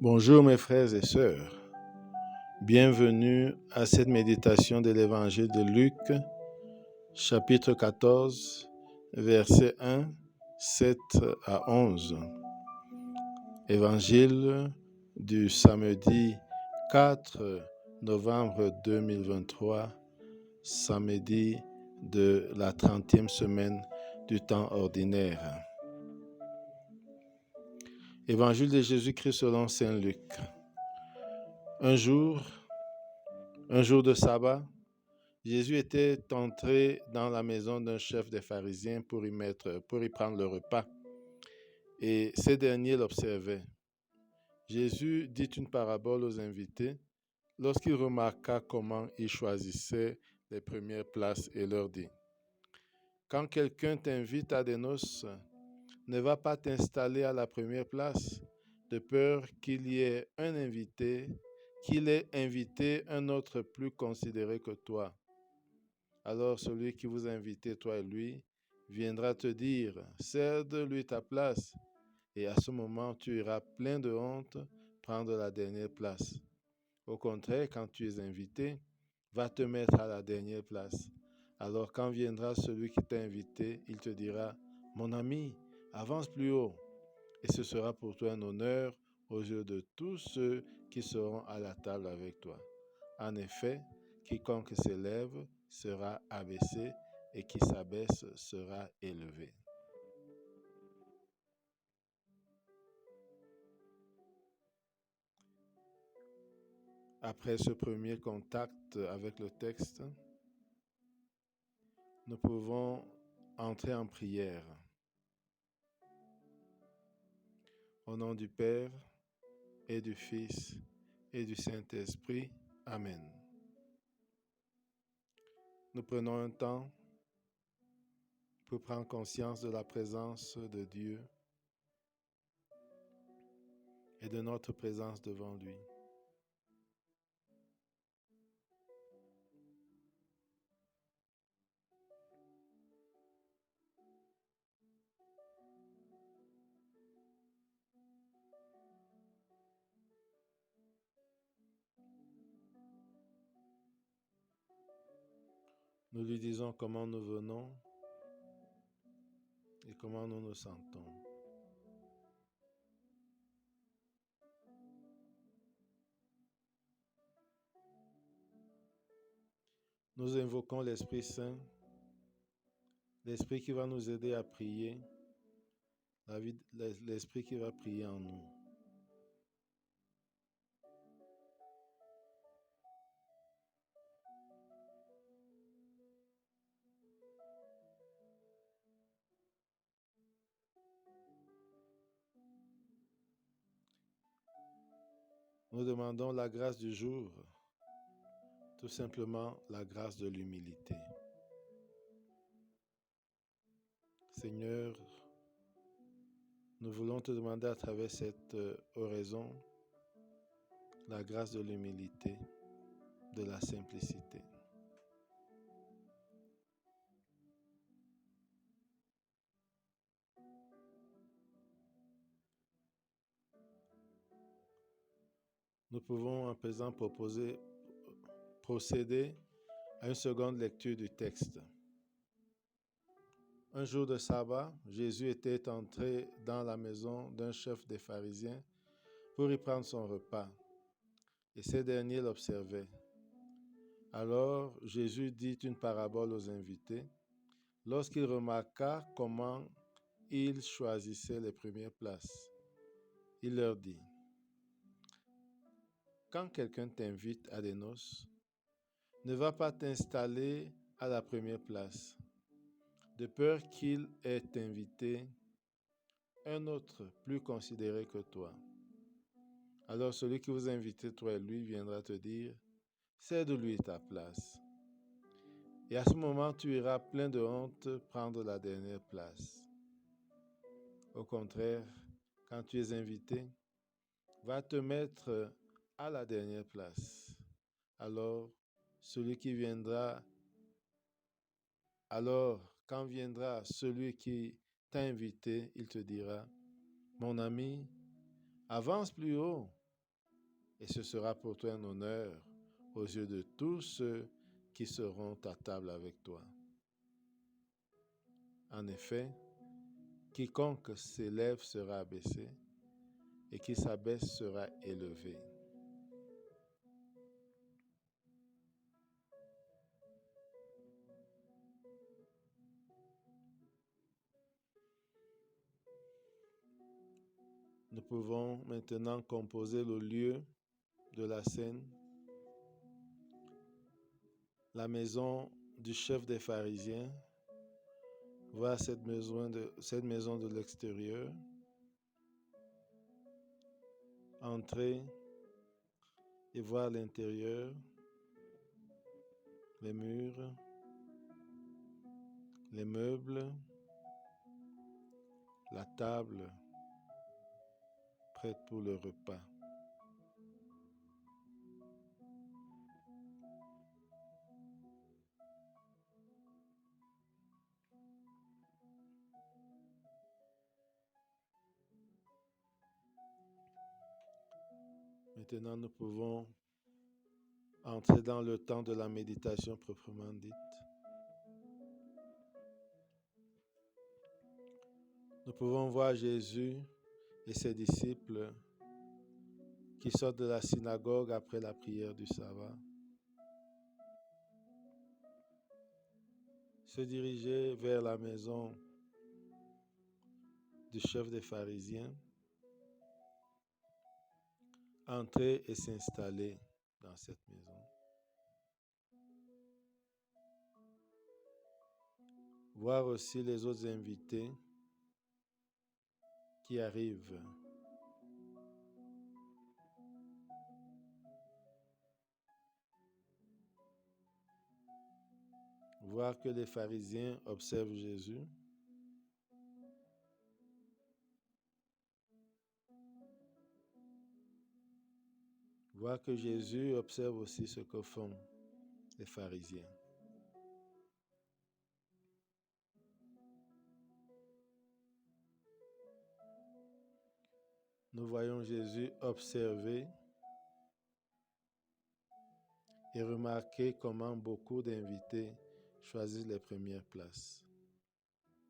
Bonjour mes frères et sœurs, bienvenue à cette méditation de l'évangile de Luc, chapitre 14, versets 1, 7 à 11. Évangile du samedi 4 novembre 2023, samedi de la 30e semaine du temps ordinaire. Évangile de Jésus-Christ selon Saint Luc. Un jour de sabbat, Jésus était entré dans la maison d'un chef des pharisiens pour y prendre le repas. Et ces derniers l'observaient. Jésus dit une parabole aux invités lorsqu'il remarqua comment ils choisissaient les premières places et leur dit: quand quelqu'un t'invite à des noces, ne va pas t'installer à la première place, de peur qu'il ait invité un autre plus considéré que toi. Alors celui qui vous a invité, toi et lui, viendra te dire: cède-lui ta place. Et à ce moment, tu iras plein de honte prendre la dernière place. Au contraire, quand tu es invité, va te mettre à la dernière place. Alors quand viendra celui qui t'a invité, il te dira: mon ami, avance plus haut. Et ce sera pour toi un honneur aux yeux de tous ceux qui seront à la table avec toi. En effet, quiconque s'élève sera abaissé et qui s'abaisse sera élevé. Après ce premier contact avec le texte, nous pouvons entrer en prière. Au nom du Père et du Fils et du Saint-Esprit. Amen. Nous prenons un temps pour prendre conscience de la présence de Dieu et de notre présence devant lui. Nous lui disons comment nous venons et comment nous nous sentons. Nous invoquons l'Esprit Saint, l'Esprit qui va nous aider à prier, l'Esprit qui va prier en nous. Nous demandons la grâce du jour, tout simplement la grâce de l'humilité. Seigneur, nous voulons te demander à travers cette oraison la grâce de l'humilité, de la simplicité. Nous pouvons à présent procéder à une seconde lecture du texte. Un jour de sabbat, Jésus était entré dans la maison d'un chef des pharisiens pour y prendre son repas, et ces derniers l'observaient. Alors Jésus dit une parabole aux invités lorsqu'il remarqua comment ils choisissaient les premières places. Il leur dit: quand quelqu'un t'invite à des noces, ne va pas t'installer à la première place, de peur qu'il ait invité un autre plus considéré que toi. Alors celui qui vous a invité, toi et lui, viendra te dire: cède-lui ta place. Et à ce moment, tu iras plein de honte prendre la dernière place. Au contraire, quand tu es invité, va te mettre à la dernière place. Alors, quand viendra celui qui t'a invité, il te dira: mon ami, avance plus haut. et ce sera pour toi un honneur aux yeux de tous ceux qui seront à table avec toi. En effet, quiconque s'élève sera abaissé, et qui s'abaisse sera élevé. Nous pouvons maintenant composer le lieu de la scène, la maison du chef des pharisiens, voir cette maison de l'extérieur, entrer et voir l'intérieur, les murs, les meubles, la table prête pour le repas. Maintenant, nous pouvons entrer dans le temps de la méditation proprement dite. Nous pouvons voir Jésus et ses disciples qui sortent de la synagogue après la prière du sabbat, se diriger vers la maison du chef des pharisiens, entrer et s'installer dans cette maison. Voir aussi les autres invités qui arrivent. Voir que les pharisiens observent Jésus. Voir que Jésus observe aussi ce que font les pharisiens. Nous voyons Jésus observer et remarquer comment beaucoup d'invités choisissent les premières places.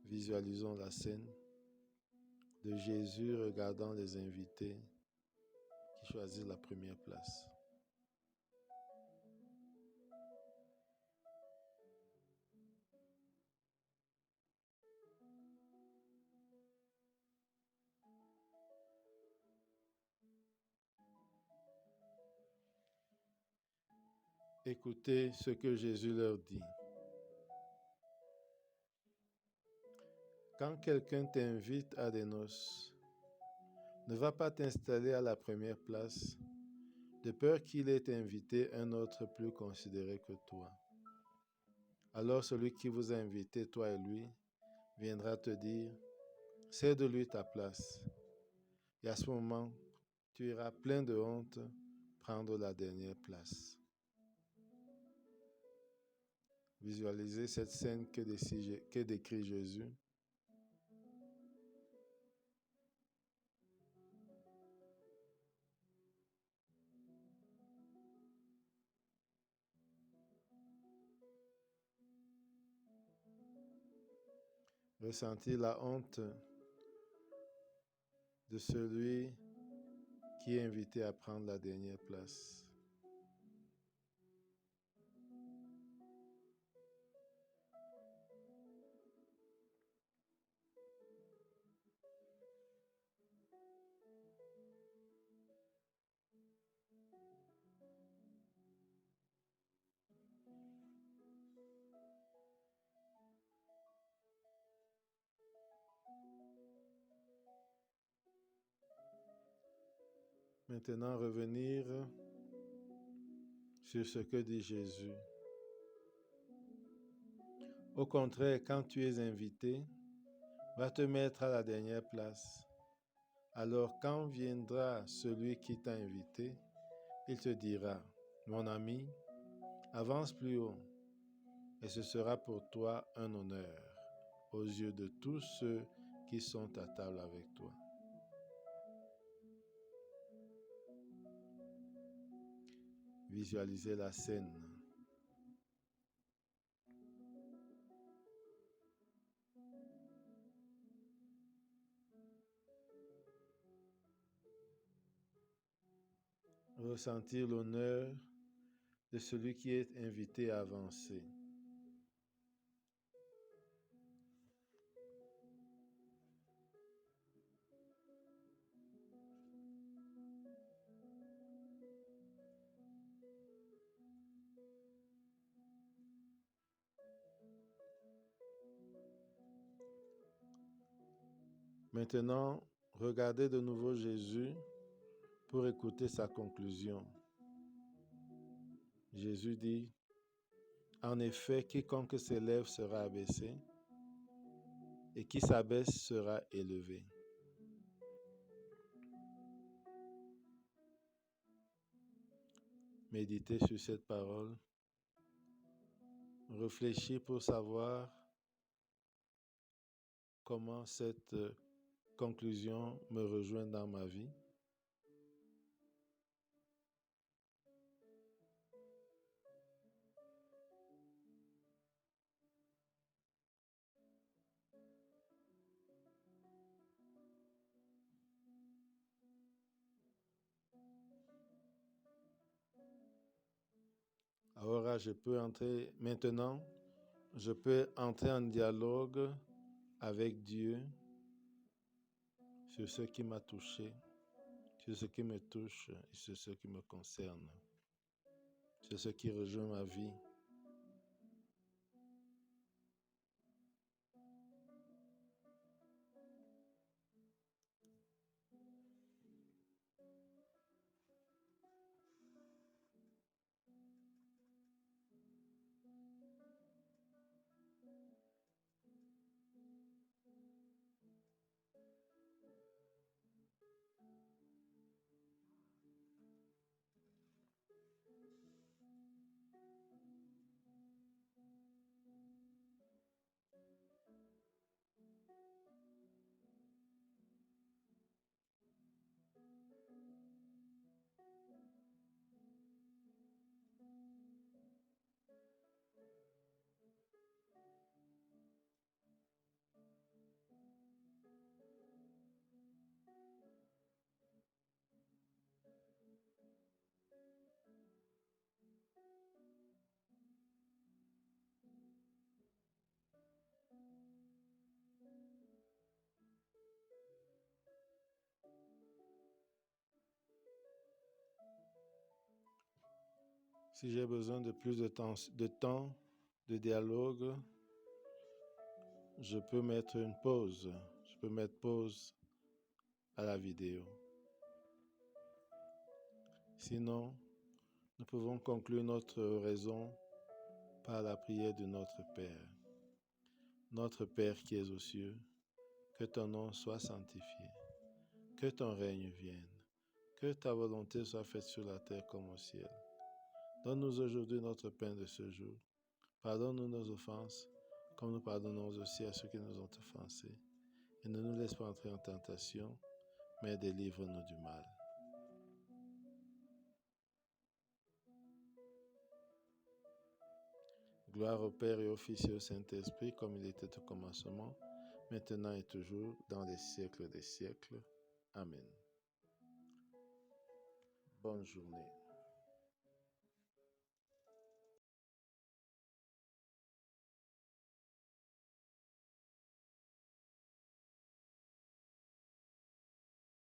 Visualisons la scène de Jésus regardant les invités qui choisissent la première place. Écoutez ce que Jésus leur dit. Quand quelqu'un t'invite à des noces, ne va pas t'installer à la première place, de peur qu'il ait invité un autre plus considéré que toi. Alors celui qui vous a invité, toi et lui, viendra te dire, cède-lui ta place. Et à ce moment, tu iras plein de honte prendre la dernière place. Visualisez cette scène que décrit Jésus. Ressentir la honte de celui qui est invité à prendre la dernière place. Maintenant, revenir sur ce que dit Jésus. Au contraire, quand tu es invité, va te mettre à la dernière place. Alors, quand viendra celui qui t'a invité, il te dira, mon ami, avance plus haut, et ce sera pour toi un honneur aux yeux de tous ceux qui sont à table avec toi. visualiser la scène. Ressentir l'honneur de celui qui est invité à avancer. Maintenant, regardez de nouveau Jésus pour écouter sa conclusion. Jésus dit, « En effet, quiconque s'élève sera abaissé, et qui s'abaisse sera élevé. » Méditez sur cette parole. Réfléchis pour savoir comment cette conclusion me rejoint dans ma vie. Alors, maintenant, je peux entrer en dialogue avec Dieu sur ce qui m'a touché, sur ce qui me touche et sur ce qui me concerne, sur ce qui rejoint ma vie. Si j'ai besoin de plus de temps de dialogue, je peux mettre une pause. Je peux mettre pause à la vidéo. Sinon, nous pouvons conclure notre raison par la prière de notre Père. Notre Père qui es aux cieux, que ton nom soit sanctifié, que ton règne vienne, que ta volonté soit faite sur la terre comme au ciel. Donne-nous aujourd'hui notre pain de ce jour. Pardonne-nous nos offenses, comme nous pardonnons aussi à ceux qui nous ont offensés. Et ne nous laisse pas entrer en tentation, mais délivre-nous du mal. Gloire au Père et au Fils et au Saint-Esprit, comme il était au commencement, maintenant et toujours, dans les siècles des siècles. Amen. Bonne journée.